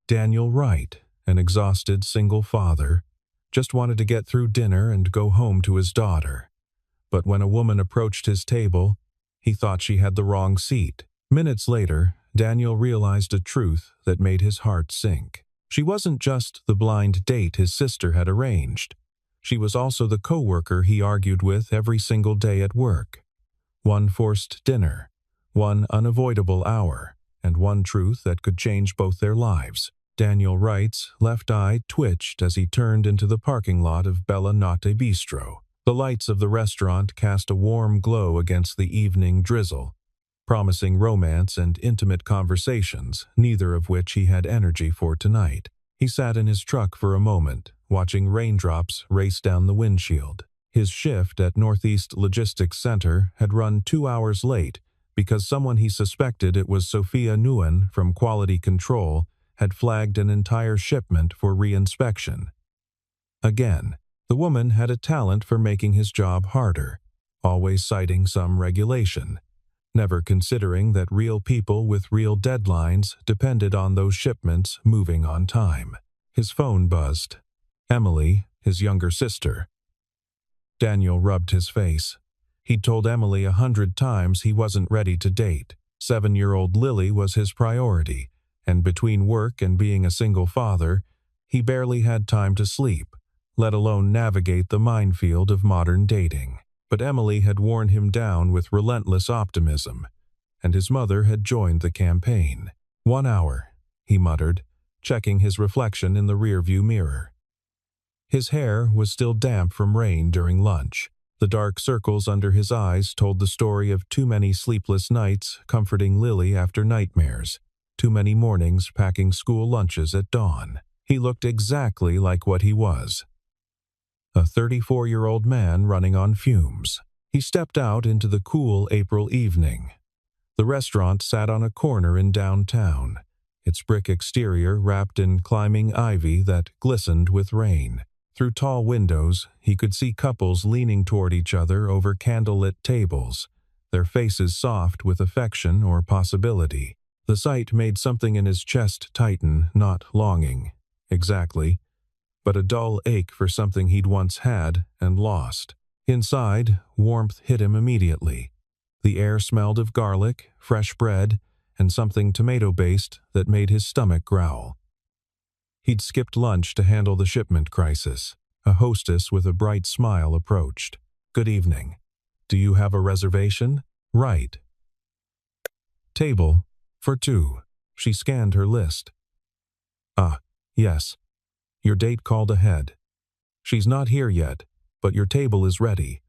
Daniel Wright, an exhausted single father, just wanted to get through dinner and go home to his daughter. But when a woman approached his table, he thought she had the wrong seat. Minutes later, Daniel realized a truth that made his heart sink. She wasn't just the blind date his sister had arranged. She was also the coworker he argued with every single day at work. One forced dinner, one unavoidable hour, and one truth that could change both their lives. Daniel Wright's left eye twitched as he turned into the parking lot of Bella Notte Bistro. The lights of the restaurant cast a warm glow against the evening drizzle, promising romance and intimate conversations, neither of which he had energy for tonight. He sat in his truck for a moment, watching raindrops race down the windshield. His shift at Northeast Logistics Center had run 2 hours late because someone he suspected it was Sophia Nguyen from Quality Control had flagged an entire shipment for reinspection. Again, the woman had a talent for making his job harder, always citing some regulation, never considering that real people with real deadlines depended on those shipments moving on time. His phone buzzed. Emily, his younger sister. Daniel rubbed his face. He'd told Emily 100 times he wasn't ready to date. 7-year-old Lily was his priority, and between work and being a single father, he barely had time to sleep, let alone navigate the minefield of modern dating. But Emily had worn him down with relentless optimism, and his mother had joined the campaign. 1 hour, he muttered, checking his reflection in the rearview mirror. His hair was still damp from rain during lunch. The dark circles under his eyes told the story of too many sleepless nights comforting Lily after nightmares, too many mornings packing school lunches at dawn. He looked exactly like what he was. A 34-year-old man running on fumes. He stepped out into the cool April evening. The restaurant sat on a corner in downtown, its brick exterior wrapped in climbing ivy that glistened with rain. Through tall windows, he could see couples leaning toward each other over candlelit tables, their faces soft with affection or possibility. The sight made something in his chest tighten, not longing, exactly, but a dull ache for something he'd once had and lost. Inside, warmth hit him immediately. The air smelled of garlic, fresh bread, and something tomato-based that made his stomach growl. He'd skipped lunch to handle the shipment crisis. A hostess with a bright smile approached. "Good evening. Do you have a reservation?" "Right. Table for 2. She scanned her list. "Ah, yes. Your date called ahead. She's not here yet, but your table is ready.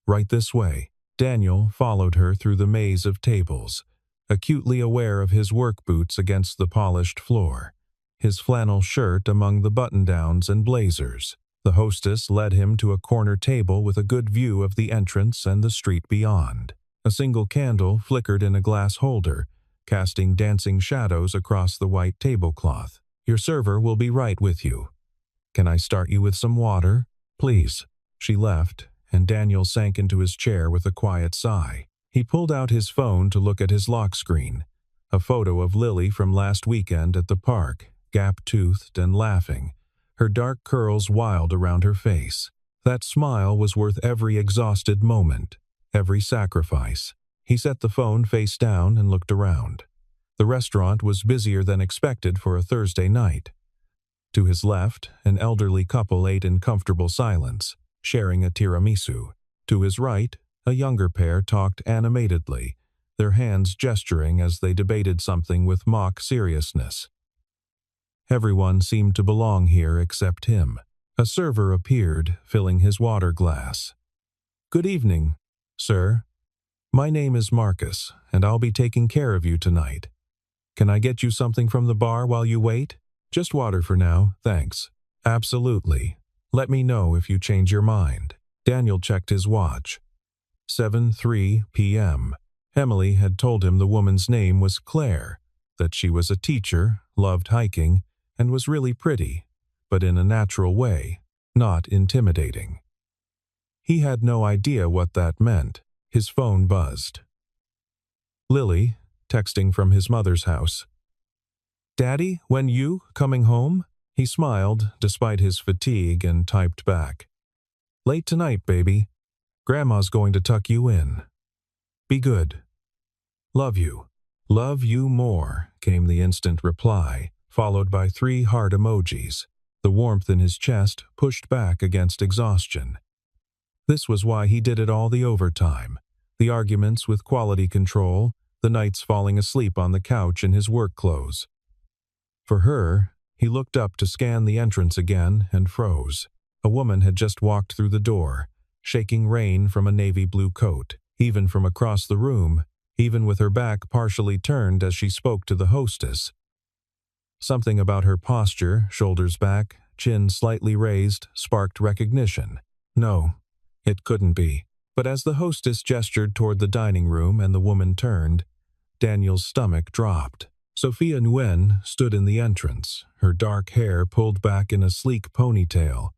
Right this way." Daniel followed her through the maze of tables, acutely aware of his work boots against the polished floor, his flannel shirt among the button-downs and blazers. The hostess led him to a corner table with a good view of the entrance and the street beyond. A single candle flickered in a glass holder, casting dancing shadows across the white tablecloth. "Your server will be right with you. Can I start you with some water?" "Please." She left, and Daniel sank into his chair with a quiet sigh. He pulled out his phone to look at his lock screen, a photo of Lily from last weekend at the park, gap-toothed and laughing, her dark curls wild around her face. That smile was worth every exhausted moment, every sacrifice. He set the phone face down and looked around. The restaurant was busier than expected for a Thursday night. To his left, an elderly couple ate in comfortable silence, sharing a tiramisu. To his right, a younger pair talked animatedly, their hands gesturing as they debated something with mock seriousness. Everyone seemed to belong here except him. A server appeared, filling his water glass. "Good evening, sir. My name is Marcus, and I'll be taking care of you tonight. Can I get you something from the bar while you wait?" "Just water for now, thanks." "Absolutely. Let me know if you change your mind." Daniel checked his watch. 7:03 p.m. Emily had told him the woman's name was Claire, that she was a teacher, loved hiking, and was really pretty, but in a natural way, not intimidating. He had no idea what that meant. His phone buzzed. Lily, texting from his mother's house. "Daddy, when you coming home?" He smiled, despite his fatigue, and typed back. "Late tonight, baby. Grandma's going to tuck you in. Be good. Love you." "Love you more," came the instant reply, followed by 3 heart emojis. The warmth in his chest pushed back against exhaustion. This was why he did it all: the overtime, the arguments with quality control, the nights falling asleep on the couch in his work clothes. For her, he looked up to scan the entrance again and froze. A woman had just walked through the door, shaking rain from a navy blue coat. Even from across the room, even with her back partially turned as she spoke to the hostess. Something about her posture, shoulders back, chin slightly raised, sparked recognition. No, it couldn't be. But as the hostess gestured toward the dining room and the woman turned, Daniel's stomach dropped. Sophia Nguyen stood in the entrance, her dark hair pulled back in a sleek ponytail,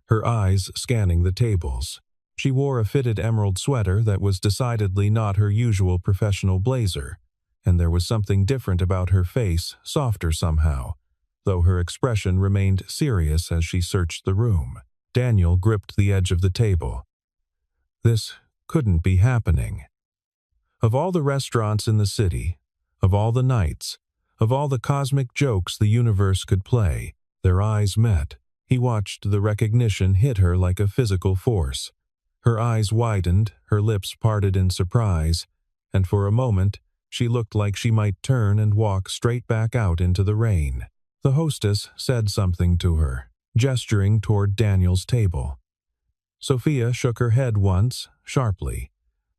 her eyes scanning the tables. She wore a fitted emerald sweater that was decidedly not her usual professional blazer, and there was something different about her face, softer somehow, though her expression remained serious as she searched the room. Daniel gripped the edge of the table. This couldn't be happening. Of all the restaurants in the city, of all the nights, of all the cosmic jokes the universe could play, their eyes met. He watched the recognition hit her like a physical force. Her eyes widened, her lips parted in surprise, and for a moment she looked like she might turn and walk straight back out into the rain. The hostess said something to her, gesturing toward Daniel's table. Sophia shook her head once, sharply,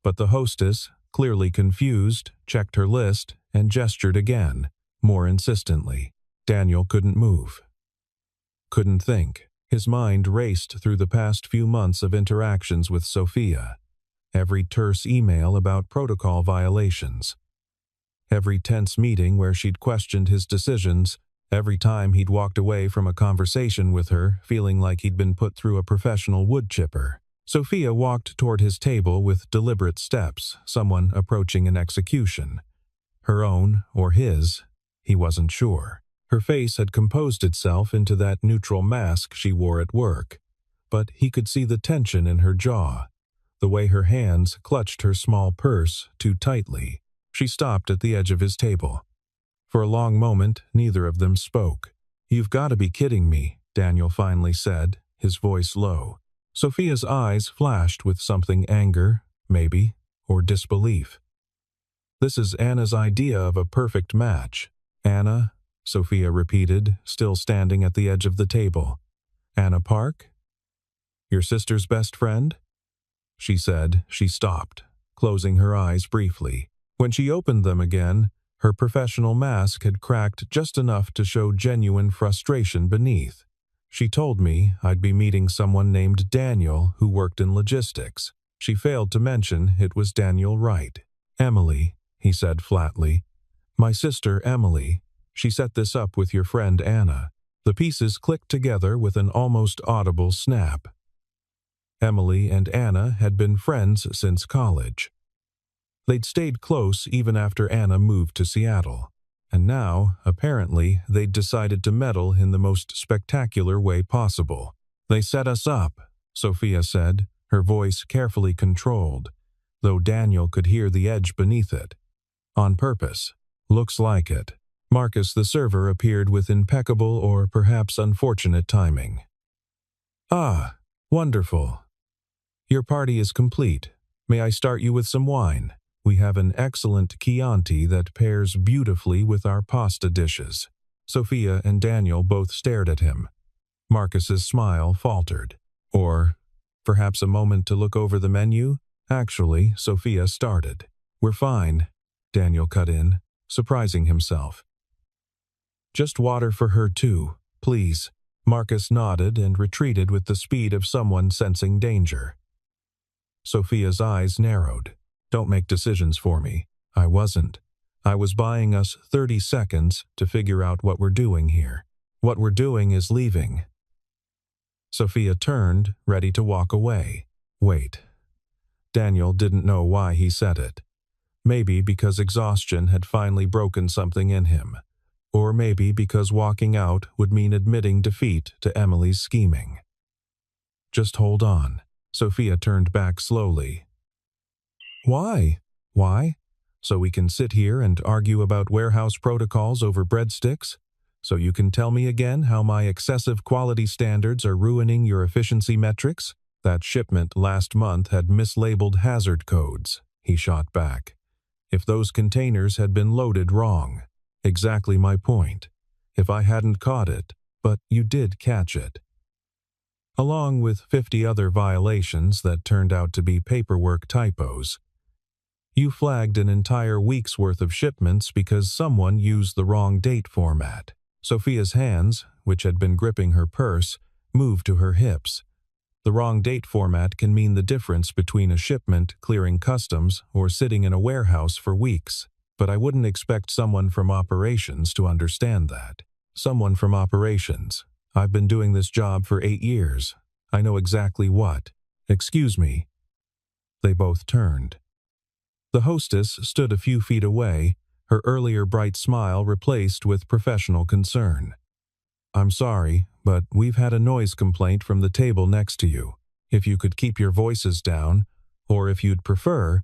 but the hostess, clearly confused, checked her list and gestured again, more insistently. Daniel couldn't move. Couldn't think. His mind raced through the past few months of interactions with Sophia. Every terse email about protocol violations. Every tense meeting where she'd questioned his decisions. Every time he'd walked away from a conversation with her, feeling like he'd been put through a professional wood chipper. Sophia walked toward his table with deliberate steps, someone approaching an execution. Her own or his, he wasn't sure. Her face had composed itself into that neutral mask she wore at work, but he could see the tension in her jaw, the way her hands clutched her small purse too tightly. She stopped at the edge of his table. For a long moment, neither of them spoke. "You've got to be kidding me," Daniel finally said, his voice low. Sophia's eyes flashed with something: anger, maybe, or disbelief. "This is Anna's idea of a perfect match." "Anna?" Sophia repeated, still standing at the edge of the table. "Anna Park? Your sister's best friend?" She said. She stopped, closing her eyes briefly. When she opened them again, her professional mask had cracked just enough to show genuine frustration beneath. "She told me I'd be meeting someone named Daniel who worked in logistics." She failed to mention it was Daniel Wright. "Emily," he said flatly. "My sister Emily. She set this up with your friend Anna." The pieces clicked together with an almost audible snap. Emily and Anna had been friends since college. They'd stayed close even after Anna moved to Seattle. And now, apparently, they'd decided to meddle in the most spectacular way possible. "They set us up," Sophia said, her voice carefully controlled, though Daniel could hear the edge beneath it. "On purpose. Looks like it." Marcus, the server, appeared with impeccable or perhaps unfortunate timing. "Ah, wonderful. Your party is complete. May I start you with some wine? We have an excellent Chianti that pairs beautifully with our pasta dishes." Sophia and Daniel both stared at him. Marcus's smile faltered. "Or perhaps a moment to look over the menu?" Actually, Sophia started. "We're fine," Daniel cut in, surprising himself. "Just water for her too, please." Marcus nodded and retreated with the speed of someone sensing danger. Sophia's eyes narrowed. "Don't make decisions for me." "I wasn't. I was buying us 30 seconds to figure out what we're doing here. What we're doing is leaving." Sophia turned, ready to walk away. "Wait." Daniel didn't know why he said it. Maybe because exhaustion had finally broken something in him. Or maybe because walking out would mean admitting defeat to Emily's scheming. Just hold on. Sophia turned back slowly. Why? Why? So we can sit here and argue about warehouse protocols over breadsticks? So you can tell me again how my excessive quality standards are ruining your efficiency metrics? That shipment last month had mislabeled hazard codes, he shot back. If those containers had been loaded wrong. Exactly my point. If I hadn't caught it, but you did catch it. Along with 50 other violations that turned out to be paperwork typos. You flagged an entire week's worth of shipments because someone used the wrong date format. Sophia's hands, which had been gripping her purse, moved to her hips. The wrong date format can mean the difference between a shipment clearing customs or sitting in a warehouse for weeks. But I wouldn't expect someone from operations to understand that. Someone from operations. I've been doing this job for 8 years. I know exactly what. Excuse me. They both turned. The hostess stood a few feet away, her earlier bright smile replaced with professional concern. I'm sorry, but we've had a noise complaint from the table next to you. If you could keep your voices down, or if you'd prefer,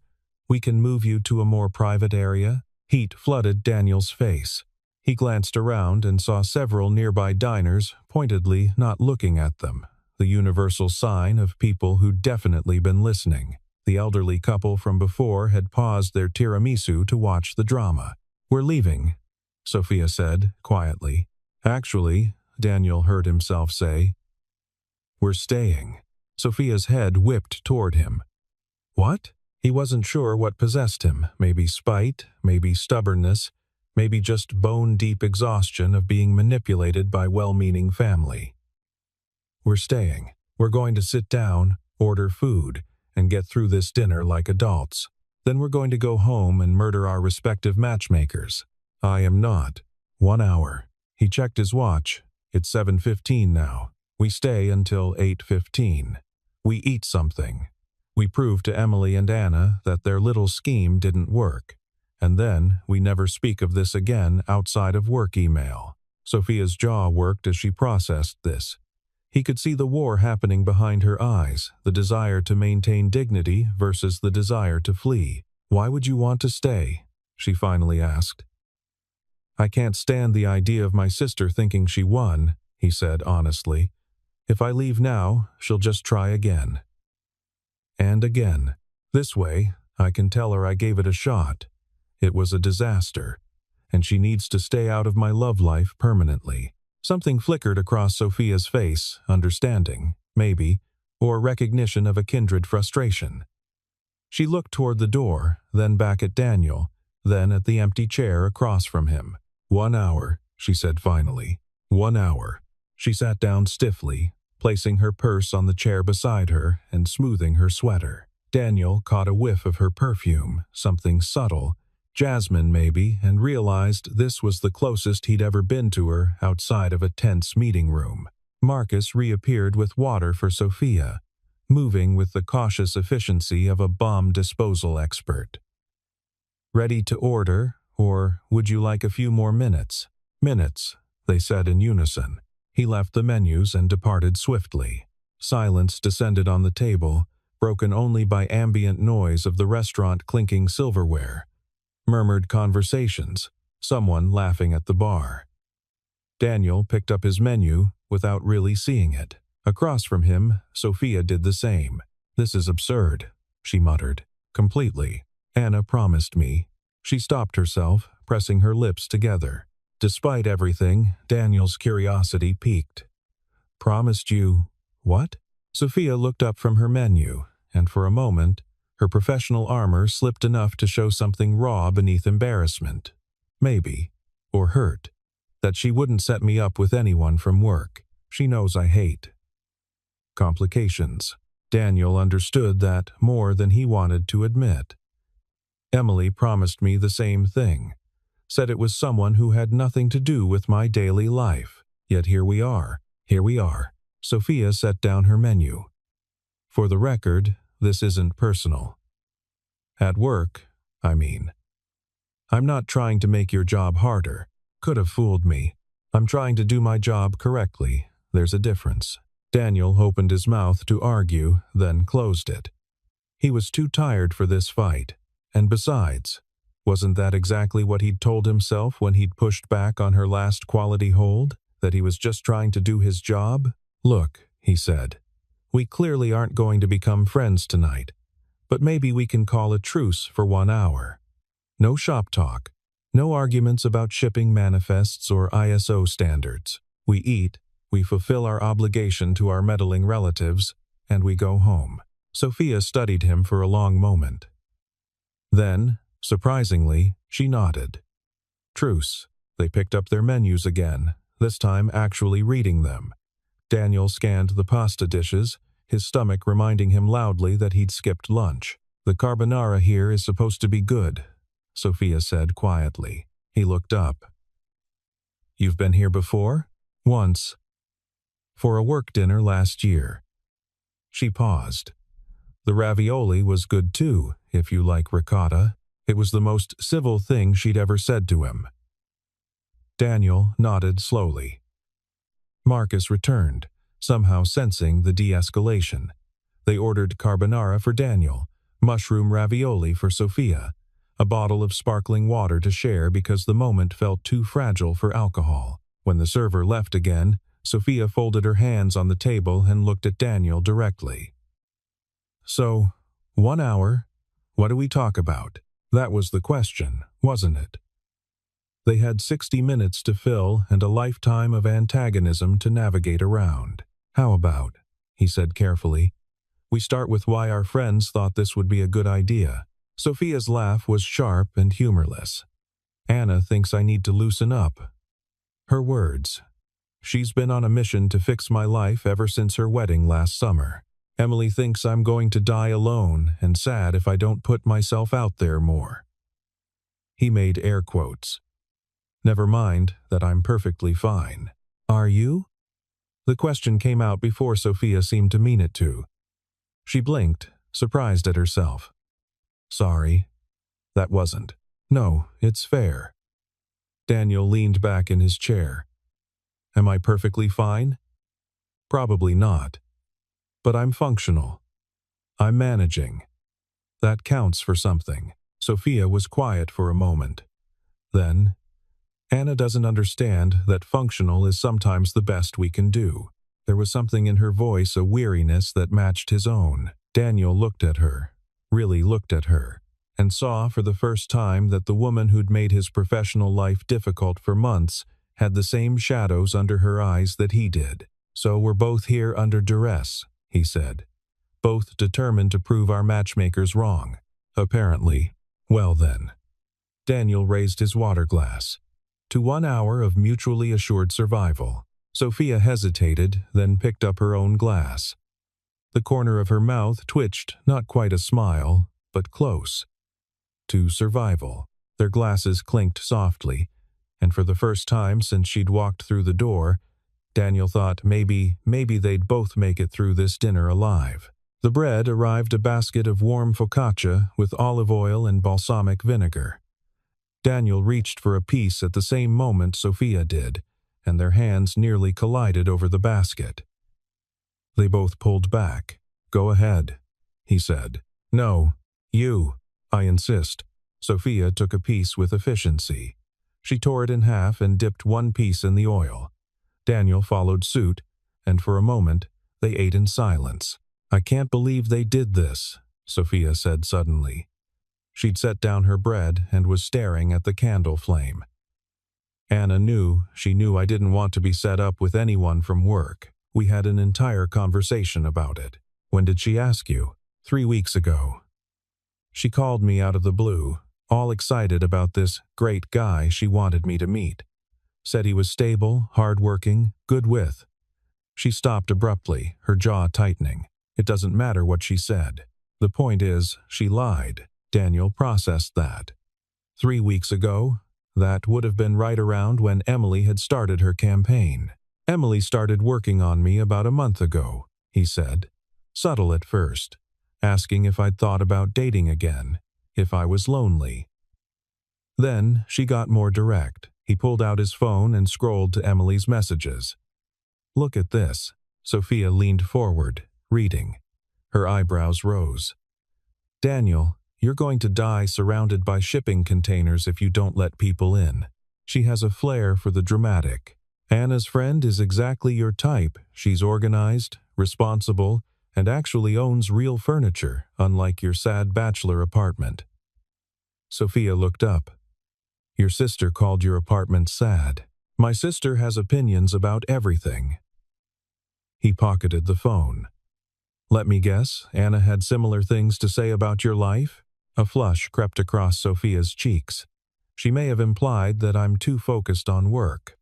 we can move you to a more private area. Heat flooded Daniel's face. He glanced around and saw several nearby diners pointedly not looking at them, the universal sign of people who'd definitely been listening. The elderly couple from before had paused their tiramisu to watch the drama. We're leaving, Sophia said quietly. Actually, Daniel heard himself say. We're staying. Sophia's head whipped toward him. What? He wasn't sure what possessed him, maybe spite, maybe stubbornness, maybe just bone-deep exhaustion of being manipulated by well-meaning family. We're staying. We're going to sit down, order food, and get through this dinner like adults. Then we're going to go home and murder our respective matchmakers. I am not. 1 hour. He checked his watch. It's 7:15 now. We stay until 8:15. We eat something. We prove to Emily and Anna that their little scheme didn't work. And then we never speak of this again outside of work email. Sophia's jaw worked as she processed this. He could see the war happening behind her eyes, the desire to maintain dignity versus the desire to flee. Why would you want to stay? She finally asked. I can't stand the idea of my sister thinking she won, he said honestly. If I leave now, she'll just try again. And again. This way, I can tell her I gave it a shot. It was a disaster, and she needs to stay out of my love life permanently. Something flickered across Sophia's face, understanding, maybe, or recognition of a kindred frustration. She looked toward the door, then back at Daniel, then at the empty chair across from him. 1 hour, she said finally. 1 hour. She sat down stiffly, placing her purse on the chair beside her and smoothing her sweater. Daniel caught a whiff of her perfume, something subtle, jasmine maybe, and realized this was the closest he'd ever been to her outside of a tense meeting room. Marcus reappeared with water for Sophia, moving with the cautious efficiency of a bomb disposal expert. Ready to order, or would you like a few more minutes? Minutes, they said in unison. He left the menus and departed swiftly. Silence descended on the table, broken only by ambient noise of the restaurant clinking silverware. Murmured conversations, someone laughing at the bar. Daniel picked up his menu without really seeing it. Across from him, Sophia did the same. This is absurd, she muttered. Completely. Anna promised me. She stopped herself, pressing her lips together. Despite everything, Daniel's curiosity piqued. Promised you what? Sophia looked up from her menu, and for a moment, her professional armor slipped enough to show something raw beneath embarrassment. Maybe. Or hurt. That she wouldn't set me up with anyone from work. She knows I hate. Complications. Daniel understood that more than he wanted to admit. Emily promised me the same thing. Said it was someone who had nothing to do with my daily life. Yet here we are. Here we are. Sophia set down her menu. For the record, this isn't personal. At work, I mean. I'm not trying to make your job harder. Could have fooled me. I'm trying to do my job correctly. There's a difference. Daniel opened his mouth to argue, then closed it. He was too tired for this fight. And besides, wasn't that exactly what he'd told himself when he'd pushed back on her last quality hold? That he was just trying to do his job? Look, he said, we clearly aren't going to become friends tonight, but maybe we can call a truce for 1 hour. No shop talk, no arguments about shipping manifests or ISO standards. We eat, we fulfill our obligation to our meddling relatives, and we go home. Sophia studied him for a long moment. Then, surprisingly, she nodded. Truce. They picked up their menus again, this time actually reading them. Daniel scanned the pasta dishes, his stomach reminding him loudly that he'd skipped lunch. The carbonara here is supposed to be good, Sophia said quietly. He looked up. You've been here before? Once. For a work dinner last year. She paused. The ravioli was good too, if you like ricotta. It was the most civil thing she'd ever said to him. Daniel nodded slowly. Marcus returned, somehow sensing the de-escalation. They ordered carbonara for Daniel, mushroom ravioli for Sophia, a bottle of sparkling water to share because the moment felt too fragile for alcohol. When the server left again, Sophia folded her hands on the table and looked at Daniel directly. So, 1 hour? What do we talk about? That was the question, wasn't it? They had 60 minutes to fill and a lifetime of antagonism to navigate around. How about, he said carefully, we start with why our friends thought this would be a good idea. Sophia's laugh was sharp and humorless. Anna thinks I need to loosen up. Her words. She's been on a mission to fix my life ever since her wedding last summer. Emily thinks I'm going to die alone and sad if I don't put myself out there more. He made air quotes. Never mind that I'm perfectly fine. Are you? The question came out before Sophia seemed to mean it to. She blinked, surprised at herself. Sorry. That wasn't. No, it's fair. Daniel leaned back in his chair. Am I perfectly fine? Probably not. But I'm functional. I'm managing. That counts for something. Sophia was quiet for a moment. Then, Anna doesn't understand that functional is sometimes the best we can do. There was something in her voice, a weariness that matched his own. Daniel looked at her, really looked at her, and saw for the first time that the woman who'd made his professional life difficult for months had the same shadows under her eyes that he did. So we're both here under duress, he said, both determined to prove our matchmakers wrong. Apparently. Well then. Daniel raised his water glass. To 1 hour of mutually assured survival. Sophia hesitated, then picked up her own glass. The corner of her mouth twitched, not quite a smile, but close. To survival. Their glasses clinked softly, and for the first time since she'd walked through the door, Daniel thought maybe they'd both make it through this dinner alive. The bread arrived a basket of warm focaccia with olive oil and balsamic vinegar. Daniel reached for a piece at the same moment Sophia did, and their hands nearly collided over the basket. They both pulled back. Go ahead, he said. No, you, I insist. Sophia took a piece with efficiency. She tore it in half and dipped one piece in the oil. Daniel followed suit, and for a moment, they ate in silence. I can't believe they did this, Sophia said suddenly. She'd set down her bread and was staring at the candle flame. Anna knew I didn't want to be set up with anyone from work. We had an entire conversation about it. When did she ask you? 3 weeks ago. She called me out of the blue, all excited about this great guy she wanted me to meet. Said he was stable, hard-working, good with. She stopped abruptly, her jaw tightening. It doesn't matter what she said. The point is, she lied. Daniel processed that. 3 weeks ago, that would have been right around when Emily had started her campaign. Emily started working on me about a month ago, he said. Subtle at first, asking if I'd thought about dating again, if I was lonely. Then she got more direct. He pulled out his phone and scrolled to Emily's messages. "Look at this." Sophia leaned forward, reading. Her eyebrows rose. "Daniel, you're going to die surrounded by shipping containers if you don't let people in." She has a flair for the dramatic. Anna's friend is exactly your type. She's organized, responsible, and actually owns real furniture, unlike your sad bachelor apartment. Sophia looked up. "Your sister called your apartment sad. My sister has opinions about everything." He pocketed the phone. "Let me guess, Anna had similar things to say about your life?" A flush crept across Sophia's cheeks. She may have implied that I'm too focused on work,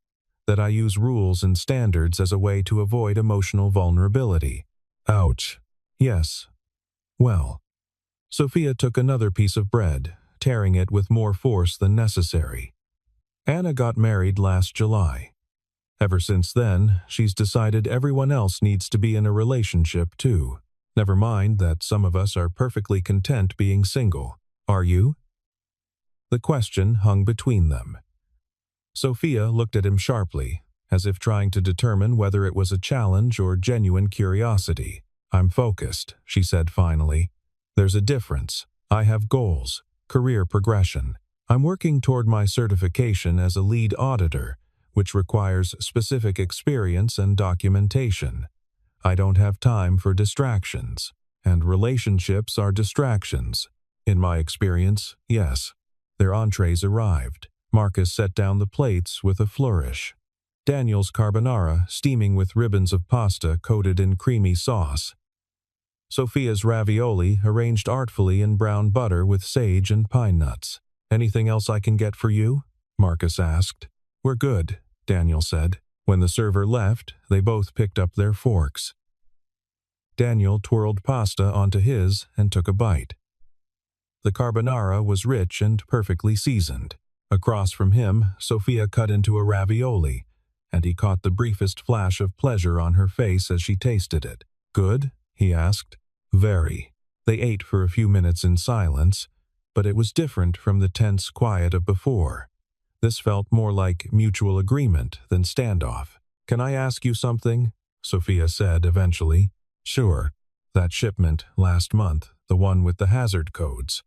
that I use rules and standards as a way to avoid emotional vulnerability. Ouch. Yes. Well. Sophia took another piece of bread, tearing it with more force than necessary. Anna got married last July. Ever since then, she's decided everyone else needs to be in a relationship too. Never mind that some of us are perfectly content being single. Are you? The question hung between them. Sophia looked at him sharply, as if trying to determine whether it was a challenge or genuine curiosity. "I'm focused," she said finally. "There's a difference. I have goals, career progression. I'm working toward my certification as a lead auditor, which requires specific experience and documentation. I don't have time for distractions, and relationships are distractions. In my experience, yes." Their entrees arrived. Marcus set down the plates with a flourish. Daniel's carbonara steaming with ribbons of pasta coated in creamy sauce. Sophia's ravioli arranged artfully in brown butter with sage and pine nuts. "Anything else I can get for you?" Marcus asked. "We're good," Daniel said. When the server left, they both picked up their forks. Daniel twirled pasta onto his and took a bite. The carbonara was rich and perfectly seasoned. Across from him, Sophia cut into a ravioli, and he caught the briefest flash of pleasure on her face as she tasted it. "Good?" he asked. "Very." They ate for a few minutes in silence, but it was different from the tense quiet of before. This felt more like mutual agreement than standoff. "Can I ask you something?" Sophia said eventually. "Sure. That shipment last month, the one with the hazard codes.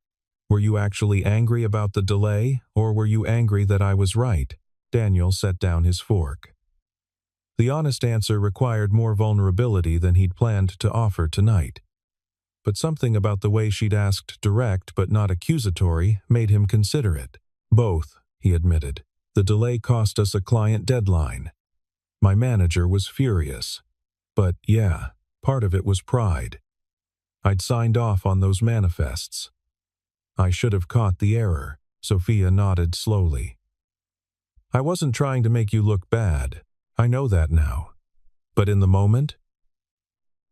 Were you actually angry about the delay, or were you angry that I was right?" Daniel set down his fork. The honest answer required more vulnerability than he'd planned to offer tonight. But something about the way she'd asked direct but not accusatory made him consider it. "Both," he admitted. "The delay cost us a client deadline. My manager was furious. But yeah, part of it was pride. I'd signed off on those manifests. I should have caught the error." Sophia nodded slowly. "I wasn't trying to make you look bad. I know that now. But in the moment?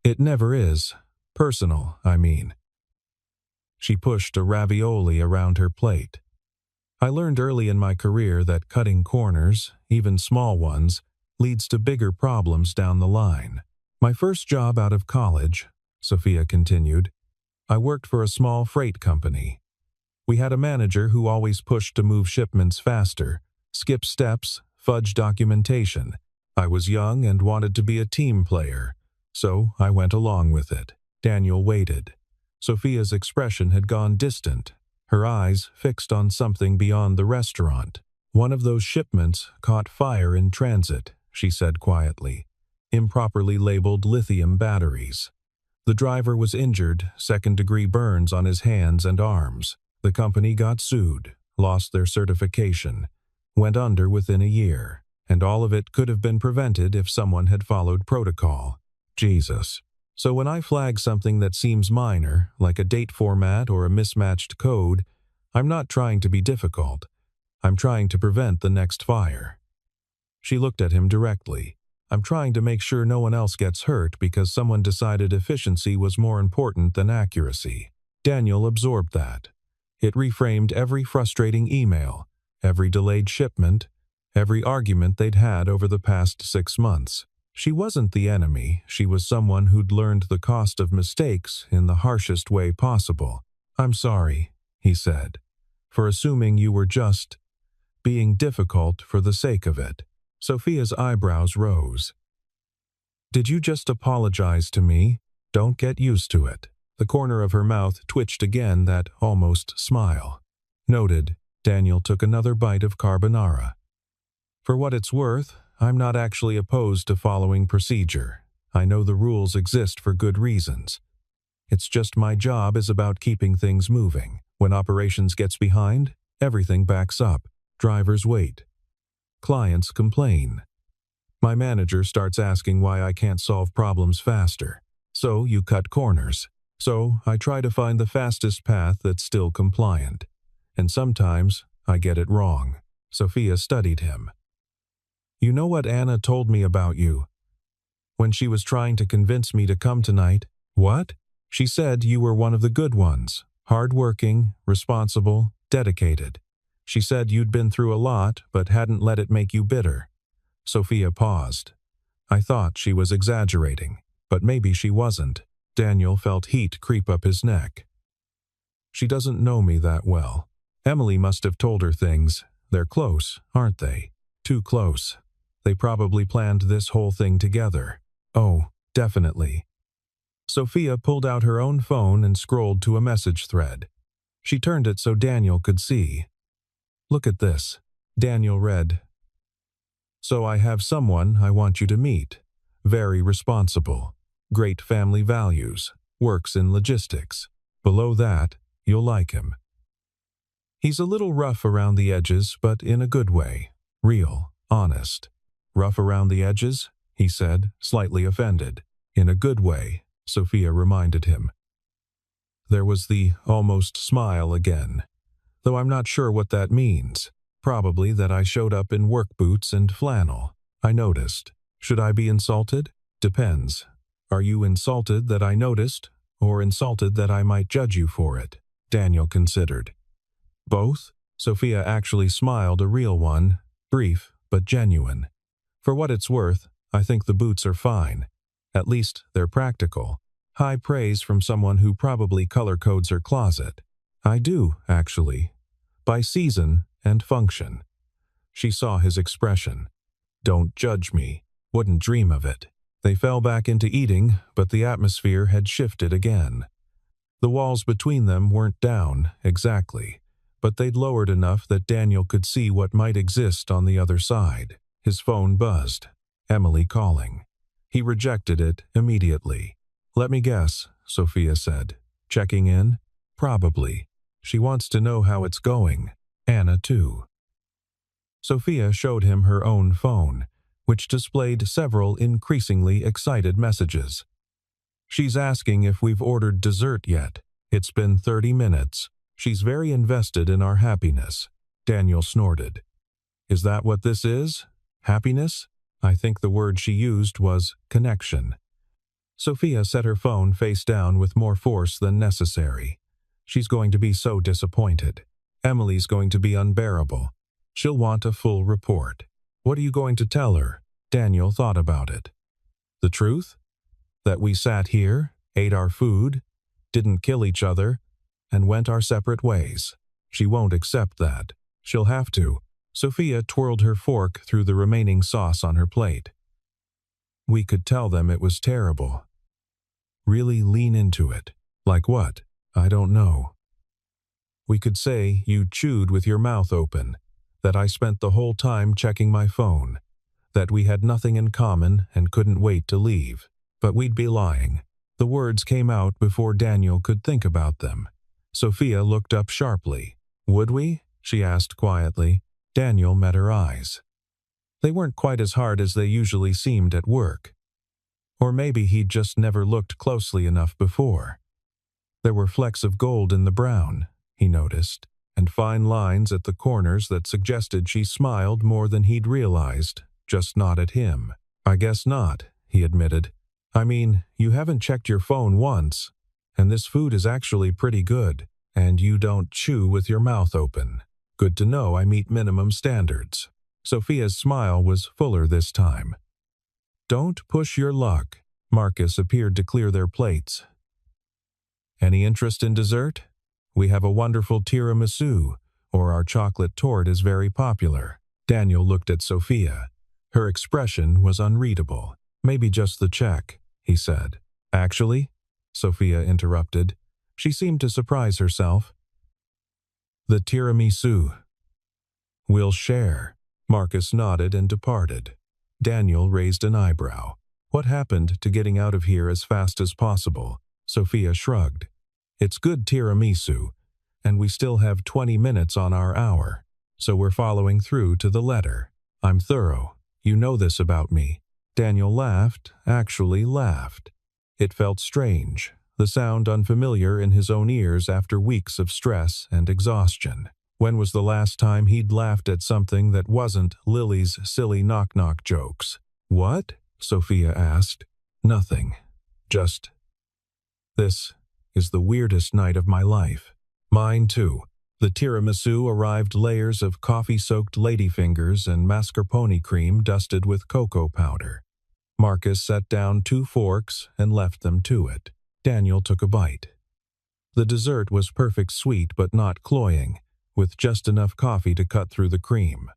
It never is. Personal, I mean." She pushed a ravioli around her plate. "I learned early in my career that cutting corners, even small ones, leads to bigger problems down the line. My first job out of college," Sophia continued, "I worked for a small freight company. We had a manager who always pushed to move shipments faster, skip steps, fudge documentation. I was young and wanted to be a team player, so I went along with it." Daniel waited. Sophia's expression had gone distant, her eyes fixed on something beyond the restaurant. "One of those shipments caught fire in transit," she said quietly. "Improperly labeled lithium batteries. The driver was injured, second-degree burns on his hands and arms. The company got sued, lost their certification, went under within a year, and all of it could have been prevented if someone had followed protocol. Jesus. So when I flag something that seems minor, like a date format or a mismatched code, I'm not trying to be difficult. I'm trying to prevent the next fire." She looked at him directly. "I'm trying to make sure no one else gets hurt because someone decided efficiency was more important than accuracy." Daniel absorbed that. It reframed every frustrating email, every delayed shipment, every argument they'd had over the past 6 months. She wasn't the enemy, she was someone who'd learned the cost of mistakes in the harshest way possible. "I'm sorry," he said, "for assuming you were just being difficult for the sake of it. Sophia's eyebrows rose. Did you just apologize to me? Don't get used to it. The corner of her mouth twitched again, that almost smile. Noted. Daniel took another bite of carbonara. For what it's worth, I'm not actually opposed to following procedure. I know the rules exist for good reasons. It's just my job is about keeping things moving. When operations gets behind, everything backs up. Drivers wait. Clients complain. My manager starts asking why I can't solve problems faster. So you cut corners. So I try to find the fastest path that's still compliant. And sometimes I get it wrong. Sophia studied him. You know what Anna told me about you? When she was trying to convince me to come tonight. What? She said you were one of the good ones. Hard-working, responsible, dedicated. She said you'd been through a lot, but hadn't let it make you bitter. Sophia paused. I thought she was exaggerating, but maybe she wasn't. Daniel felt heat creep up his neck. She doesn't know me that well. Emily must have told her things. They're close, aren't they? Too close. They probably planned this whole thing together. Oh, definitely. Sophia pulled out her own phone and scrolled to a message thread. She turned it so Daniel could see. Look at this. Daniel read. So I have someone I want you to meet. Very responsible. Great family values. Works in logistics. Below that, you'll like him. He's a little rough around the edges, but in a good way. Real, honest. Rough around the edges? He said, slightly offended. In a good way, Sophia reminded him. There was the almost smile again. Though I'm not sure what that means. Probably that I showed up in work boots and flannel. I noticed. Should I be insulted? Depends. Are you insulted that I noticed, or insulted that I might judge you for it? Daniel considered. Both? Sophia actually smiled, a real one, brief but genuine. For what it's worth, I think the boots are fine. At least they're practical. High praise from someone who probably color codes her closet. I do, actually. By season and function. She saw his expression. Don't judge me. Wouldn't dream of it. They fell back into eating, but the atmosphere had shifted again. The walls between them weren't down, exactly, but they'd lowered enough that Daniel could see what might exist on the other side. His phone buzzed. Emily calling. He rejected it immediately. Let me guess, Sophia said. Checking in? Probably. She wants to know how it's going. Anna, too. Sophia showed him her own phone, which displayed several increasingly excited messages. She's asking if we've ordered dessert yet. It's been 30 minutes. She's very invested in our happiness. Daniel snorted. Is that what this is? Happiness? I think the word she used was connection. Sophia set her phone face down with more force than necessary. She's going to be so disappointed. Emily's going to be unbearable. She'll want a full report. What are you going to tell her? Daniel thought about it. The truth? That we sat here, ate our food, didn't kill each other, and went our separate ways. She won't accept that. She'll have to. Sophia twirled her fork through the remaining sauce on her plate. We could tell them it was terrible. Really lean into it. Like what? I don't know. We could say you chewed with your mouth open, that I spent the whole time checking my phone, that we had nothing in common and couldn't wait to leave. But we'd be lying. The words came out before Daniel could think about them. Sophia looked up sharply. Would we? She asked quietly. Daniel met her eyes. They weren't quite as hard as they usually seemed at work. Or maybe he'd just never looked closely enough before. There were flecks of gold in the brown, he noticed, and fine lines at the corners that suggested she smiled more than he'd realized, just not at him. I guess not, he admitted. I mean, you haven't checked your phone once, and this food is actually pretty good, and you don't chew with your mouth open. Good to know I meet minimum standards. Sophia's smile was fuller this time. Don't push your luck. Marcus appeared to clear their plates. Any interest in dessert? We have a wonderful tiramisu, or our chocolate torte is very popular. Daniel looked at Sophia. Her expression was unreadable. Maybe just the check, he said. Actually, Sophia interrupted. She seemed to surprise herself. The tiramisu. We'll share. Marcus nodded and departed. Daniel raised an eyebrow. What happened to getting out of here as fast as possible? Sophia shrugged. It's good tiramisu, and we still have 20 minutes on our hour, so we're following through to the letter. I'm thorough. You know this about me. Daniel laughed, actually laughed. It felt strange, the sound unfamiliar in his own ears after weeks of stress and exhaustion. When was the last time he'd laughed at something that wasn't Lily's silly knock-knock jokes? What? Sophia asked. Nothing. Just, this is the weirdest night of my life. Mine too. The tiramisu arrived layers of coffee-soaked ladyfingers and mascarpone cream dusted with cocoa powder. Marcus set down 2 forks and left them to it. Daniel took a bite. The dessert was perfect sweet but not cloying, with just enough coffee to cut through the cream.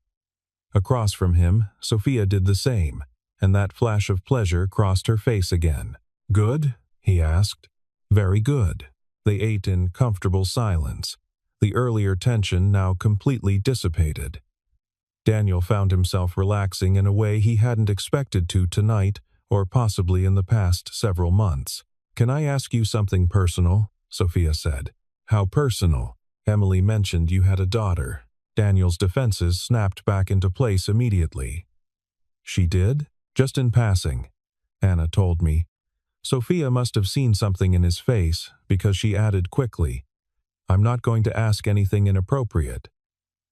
Across from him, Sophia did the same, and that flash of pleasure crossed her face again. Good? He asked. Very good. They ate in comfortable silence, the earlier tension now completely dissipated. Daniel found himself relaxing in a way he hadn't expected to tonight or possibly in the past several months. Can I ask you something personal? Sophia said. How personal? Emily mentioned you had a daughter. Daniel's defenses snapped back into place immediately. She did? Just in passing. Anna told me. Sophia must have seen something in his face because she added quickly, I'm not going to ask anything inappropriate.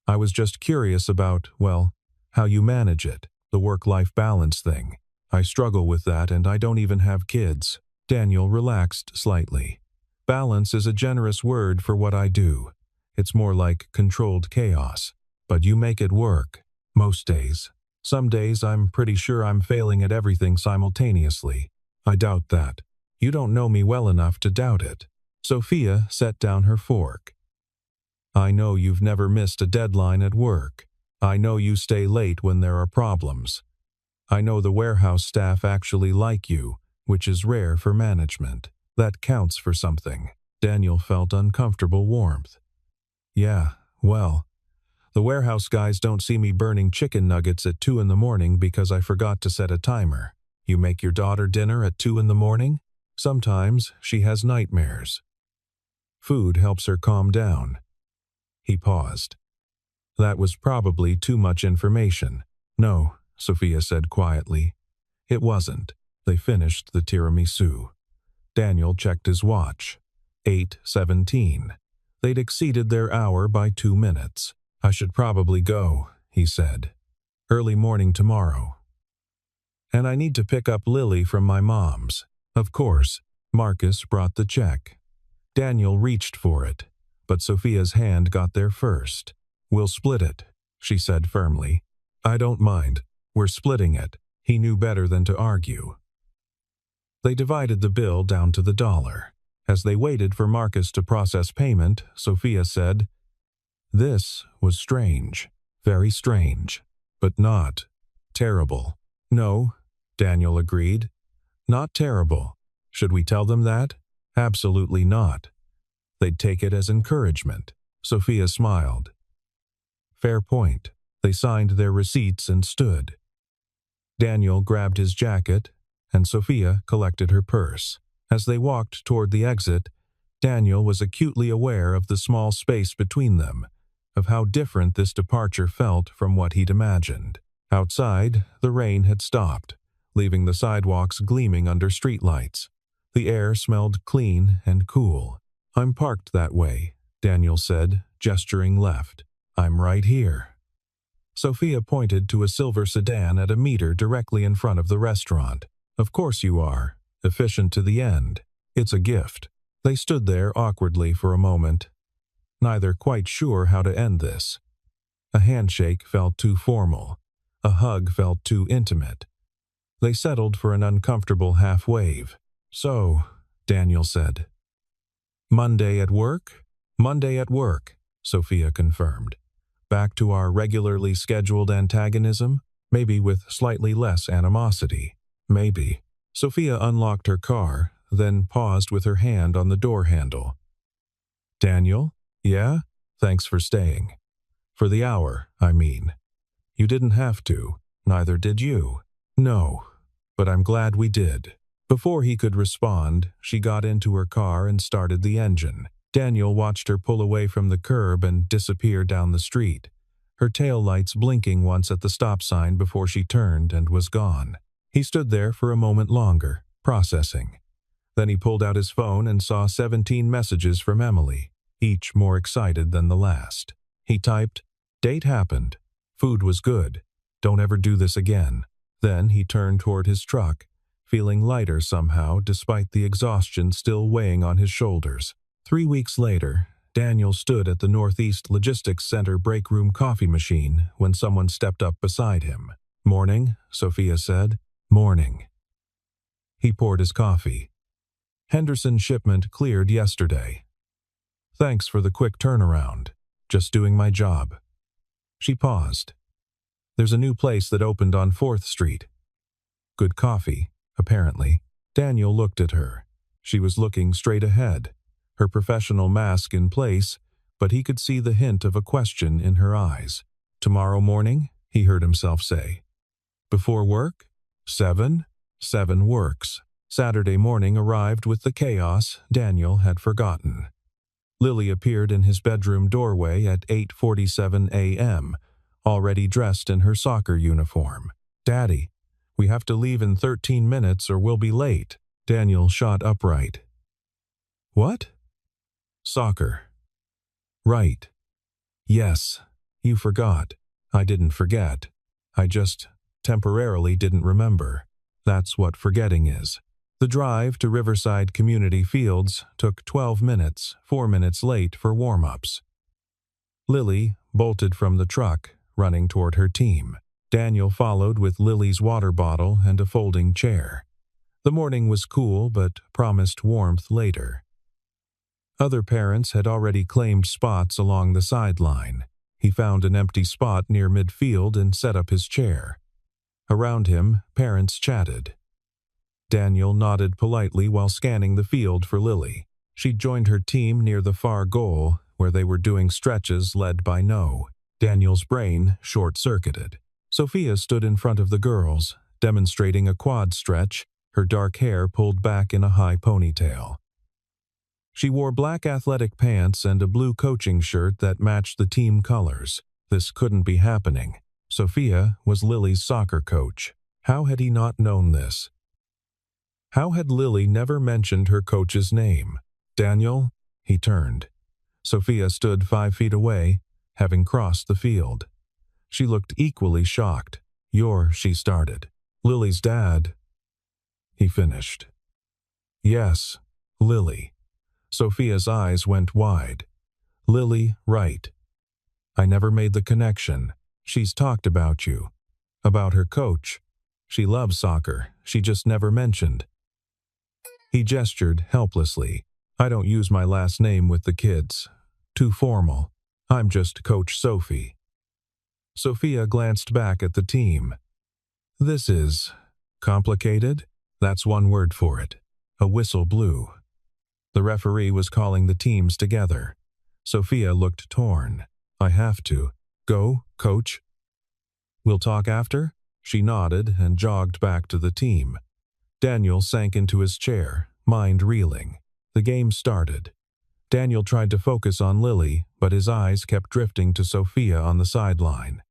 I was just curious about, well, how you manage it, the work-life balance thing. I struggle with that and I don't even have kids. Daniel relaxed slightly. Balance is a generous word for what I do. It's more like controlled chaos. But you make it work. Most days. Some days I'm pretty sure I'm failing at everything simultaneously. I doubt that. You don't know me well enough to doubt it. Sophia set down her fork. I know you've never missed a deadline at work. I know you stay late when there are problems. I know the warehouse staff actually like you, which is rare for management. That counts for something. Daniel felt uncomfortable warmth. Yeah, well, the warehouse guys don't see me burning chicken nuggets at 2 in the morning because I forgot to set a timer. You make your daughter dinner at 2 in the morning? Sometimes she has nightmares. Food helps her calm down. He paused. That was probably too much information. No, Sophia said quietly. It wasn't. They finished the tiramisu. Daniel checked his watch. 8:17. They'd exceeded their hour by 2 minutes. I should probably go, he said. Early morning tomorrow. And I need to pick up Lily from my mom's. Of course. Marcus brought the check. Daniel reached for it, but Sophia's hand got there first. We'll split it, she said firmly. I don't mind. We're splitting it. He knew better than to argue. They divided the bill down to the dollar. As they waited for Marcus to process payment, Sophia said, This was strange. Very strange. But not terrible. No, Daniel agreed. Not terrible. Should we tell them that? Absolutely not. They'd take it as encouragement. Sophia smiled. Fair point. They signed their receipts and stood. Daniel grabbed his jacket, and Sophia collected her purse. As they walked toward the exit, Daniel was acutely aware of the small space between them, of how different this departure felt from what he'd imagined. Outside, the rain had stopped, leaving the sidewalks gleaming under streetlights. The air smelled clean and cool. I'm parked that way, Daniel said, gesturing left. I'm right here. Sophia pointed to a silver sedan at a meter directly in front of the restaurant. Of course you are. Efficient to the end. It's a gift. They stood there awkwardly for a moment, neither quite sure how to end this. A handshake felt too formal. A hug felt too intimate. They settled for an uncomfortable half-wave. So, Daniel said. Monday at work? Monday at work. Sophia confirmed. Back to our regularly scheduled antagonism, maybe with slightly less animosity. Maybe. Sophia unlocked her car, then paused with her hand on the door handle. Daniel? Yeah? Thanks for staying. For the hour, I mean. You didn't have to, neither did you. No, but I'm glad we did. Before he could respond, she got into her car and started the engine. Daniel watched her pull away from the curb and disappear down the street, her taillights blinking once at the stop sign before she turned and was gone. He stood there for a moment longer, processing. Then he pulled out his phone and saw 17 messages from Emily, each more excited than the last. He typed, "Date happened. Food was good. Don't ever do this again." Then he turned toward his truck, feeling lighter somehow despite the exhaustion still weighing on his shoulders. 3 weeks later, Daniel stood at the Northeast Logistics Center break room coffee machine when someone stepped up beside him. "Morning," Sophia said. "Morning." He poured his coffee. "Henderson shipment cleared yesterday. Thanks for the quick turnaround. Just doing my job." She paused. "There's a new place that opened on 4th Street. Good coffee, apparently." Daniel looked at her. She was looking straight ahead, her professional mask in place, but he could see the hint of a question in her eyes. "Tomorrow morning?" he heard himself say. "Before work?" 7? 7 works. Saturday morning arrived with the chaos Daniel had forgotten. Lily appeared in his bedroom doorway at 8:47 a.m., already dressed in her soccer uniform. "Daddy, we have to leave in 13 minutes or we'll be late." Daniel shot upright. "What?" "Soccer." "Right. Yes, you forgot." "I didn't forget. I just temporarily didn't remember. That's what forgetting is." The drive to Riverside Community Fields took 12 minutes, 4 minutes late for warm-ups. Lily bolted from the truck, running toward her team. Daniel followed with Lily's water bottle and a folding chair. The morning was cool but promised warmth later. Other parents had already claimed spots along the sideline. He found an empty spot near midfield and set up his chair. Around him, parents chatted. Daniel nodded politely while scanning the field for Lily. She joined her team near the far goal, where they were doing stretches led by No. Daniel's brain short-circuited. Sophia stood in front of the girls, demonstrating a quad stretch, her dark hair pulled back in a high ponytail. She wore black athletic pants and a blue coaching shirt that matched the team colors. This couldn't be happening. Sophia was Lily's soccer coach. How had he not known this? How had Lily never mentioned her coach's name? "Daniel?" He turned. Sophia stood 5 feet away, having crossed the field. She looked equally shocked. "You're," she started. "Lily's dad." He finished. "Yes, Lily." Sophia's eyes went wide. "Lily, right. I never made the connection. She's talked about you. About her coach. She loves soccer. She just never mentioned." He gestured helplessly. "I don't use my last name with the kids. Too formal. I'm just Coach Sophie." Sophia glanced back at the team. "This is complicated?" That's one word for it. A whistle blew. The referee was calling the teams together. Sophia looked torn. "I have to. Go, coach." "We'll talk after?" She nodded and jogged back to the team. Daniel sank into his chair, mind reeling. The game started. Daniel tried to focus on Lily, but his eyes kept drifting to Sophia on the sideline.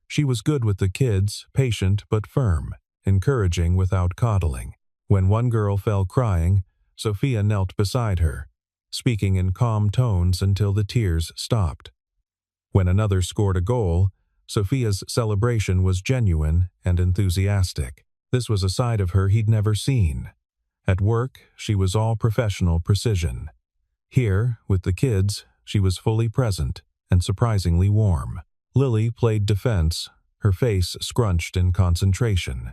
She was good with the kids, patient but firm, encouraging without coddling. When one girl fell crying, Sophia knelt beside her, speaking in calm tones until the tears stopped. When another scored a goal, Sophia's celebration was genuine and enthusiastic. This was a side of her he'd never seen. At work, she was all professional precision. Here, with the kids, she was fully present and surprisingly warm. Lily played defense, her face scrunched in concentration.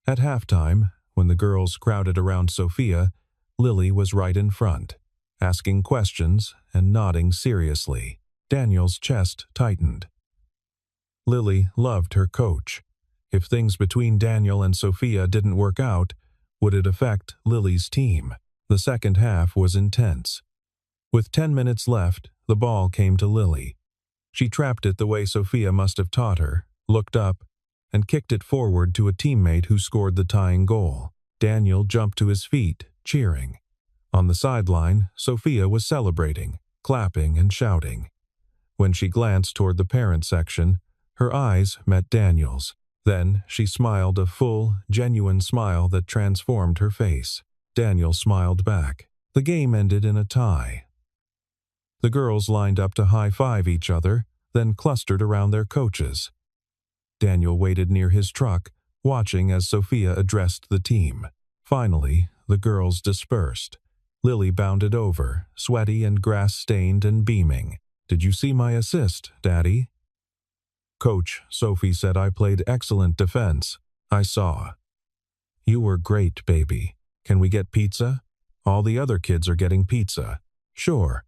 At halftime, when the girls crowded around Sophia, Lily was right in front, asking questions and nodding seriously. Daniel's chest tightened. Lily loved her coach. If things between Daniel and Sophia didn't work out, would it affect Lily's team? The second half was intense. With 10 minutes left, the ball came to Lily. She trapped it the way Sophia must have taught her, looked up, and kicked it forward to a teammate who scored the tying goal. Daniel jumped to his feet, cheering. On the sideline, Sophia was celebrating, clapping and shouting. When she glanced toward the parent section, her eyes met Daniel's. Then she smiled, a full, genuine smile that transformed her face. Daniel smiled back. The game ended in a tie. The girls lined up to high-five each other, then clustered around their coaches. Daniel waited near his truck, watching as Sophia addressed the team. Finally, the girls dispersed. Lily bounded over, sweaty and grass-stained and beaming. "Did you see my assist, Daddy?" "Coach," Sophie said, "I played excellent defense." "I saw." "You were great, baby. Can we get pizza? All the other kids are getting pizza." "Sure.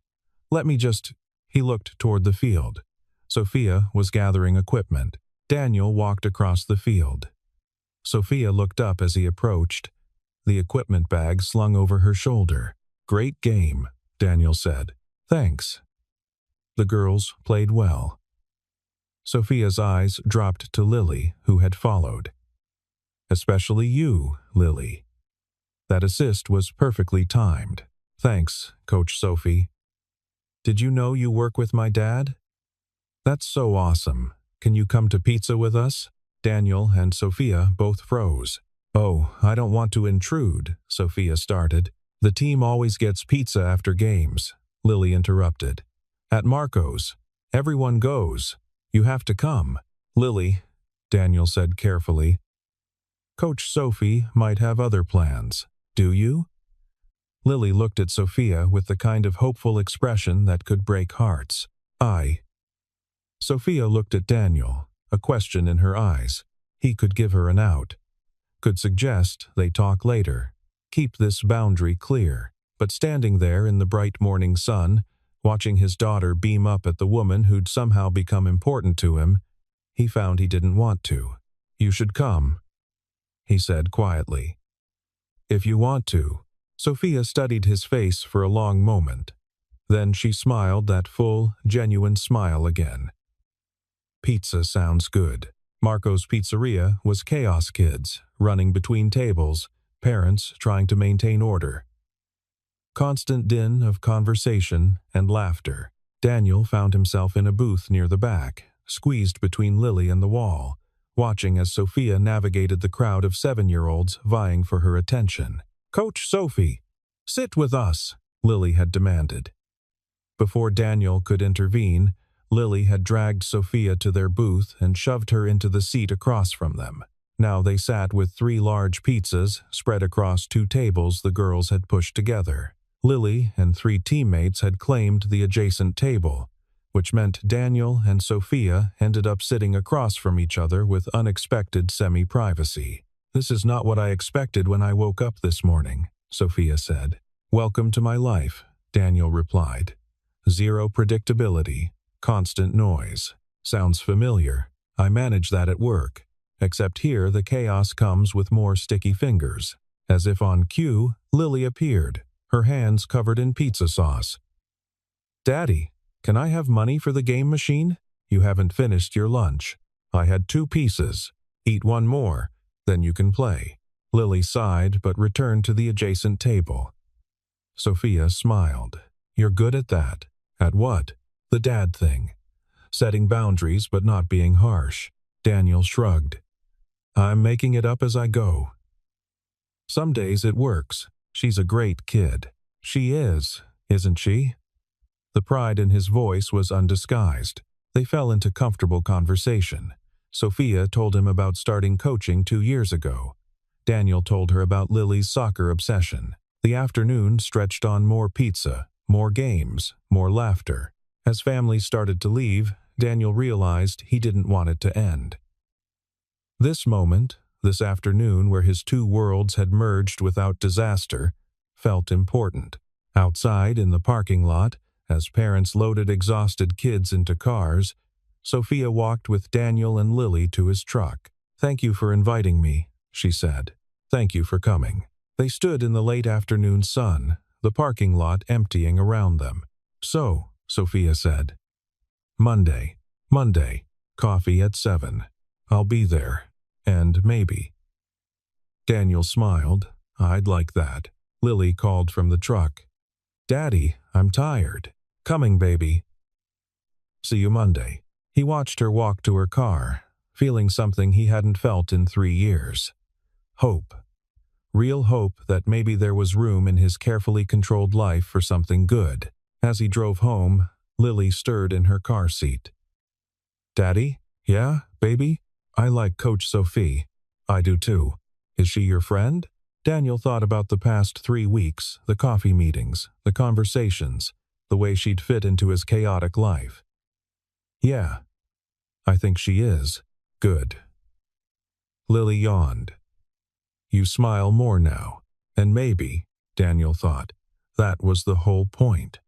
Let me just—" He looked toward the field. Sophia was gathering equipment. Daniel walked across the field. Sophia looked up as he approached, the equipment bag slung over her shoulder. "Great game," Daniel said. "Thanks." The girls played well. Sophia's eyes dropped to Lily, who had followed. "Especially you, Lily. That assist was perfectly timed." "Thanks, Coach Sophie." "Did you know you work with my dad?" "That's so awesome. Can you come to pizza with us?" Daniel and Sophia both froze. "Oh, I don't want to intrude," Sophia started. "The team always gets pizza after games," Lily interrupted. "At Marco's. Everyone goes. You have to come." "Lily," Daniel said carefully, "Coach Sophie might have other plans. Do you?" Lily looked at Sophia with the kind of hopeful expression that could break hearts. "I." Sophia looked at Daniel, a question in her eyes. He could give her an out. Could suggest they talk later. Keep this boundary clear. But standing there in the bright morning sun, watching his daughter beam up at the woman who'd somehow become important to him, he found he didn't want to. "You should come," he said quietly. "If you want to." Sophia studied his face for a long moment. Then she smiled that full, genuine smile again. "Pizza sounds good." Marco's Pizzeria was chaos kids, running between tables, parents trying to maintain order. Constant din of conversation and laughter. Daniel found himself in a booth near the back, squeezed between Lily and the wall, watching as Sophia navigated the crowd of 7-year-olds vying for her attention. "Coach Sophie, sit with us," Lily had demanded. Before Daniel could intervene, Lily had dragged Sophia to their booth and shoved her into the seat across from them. Now they sat with 3 large pizzas spread across 2 tables the girls had pushed together. Lily and 3 teammates had claimed the adjacent table, which meant Daniel and Sophia ended up sitting across from each other with unexpected semi-privacy. "This is not what I expected when I woke up this morning," Sophia said. "Welcome to my life," Daniel replied. "Zero predictability. Constant noise. Sounds familiar. I manage that at work. Except here the chaos comes with more sticky fingers." As if on cue, Lily appeared, her hands covered in pizza sauce. "Daddy, can I have money for the game machine? You haven't finished your lunch. I had 2 pieces. Eat 1 more, then you can play." Lily sighed but returned to the adjacent table. Sophia smiled. "You're good at that." "At what?" "The dad thing. Setting boundaries but not being harsh." Daniel shrugged. "I'm making it up as I go. Some days it works. She's a great kid." "She is, isn't she?" The pride in his voice was undisguised. They fell into comfortable conversation. Sophia told him about starting coaching 2 years ago. Daniel told her about Lily's soccer obsession. The afternoon stretched on more pizza, more games, more laughter. As families started to leave, Daniel realized he didn't want it to end. This moment, this afternoon where his 2 worlds had merged without disaster, felt important. Outside in the parking lot, As parents loaded exhausted kids into cars, Sophia walked with Daniel and Lily to his truck. "Thank you for inviting me," she said. "Thank you for coming." They stood in the late afternoon sun, the parking lot emptying around them. "So," Sophia said. Monday, coffee at 7. I'll be there. And maybe." Daniel smiled. "I'd like that." Lily called from the truck. "Daddy, I'm tired." "Coming, baby." "See you Monday." He watched her walk to her car, feeling something he hadn't felt in 3 years. Hope. Real hope that maybe there was room in his carefully controlled life for something good. As he drove home, Lily stirred in her car seat. "Daddy? Yeah, baby? I like Coach Sophie." "I do too. Is she your friend?" Daniel thought about the past 3 weeks, the coffee meetings, the conversations, the way she'd fit into his chaotic life. "Yeah, I think she is." "Good." Lily yawned. "You smile more now. And maybe," Daniel thought, "that was the whole point."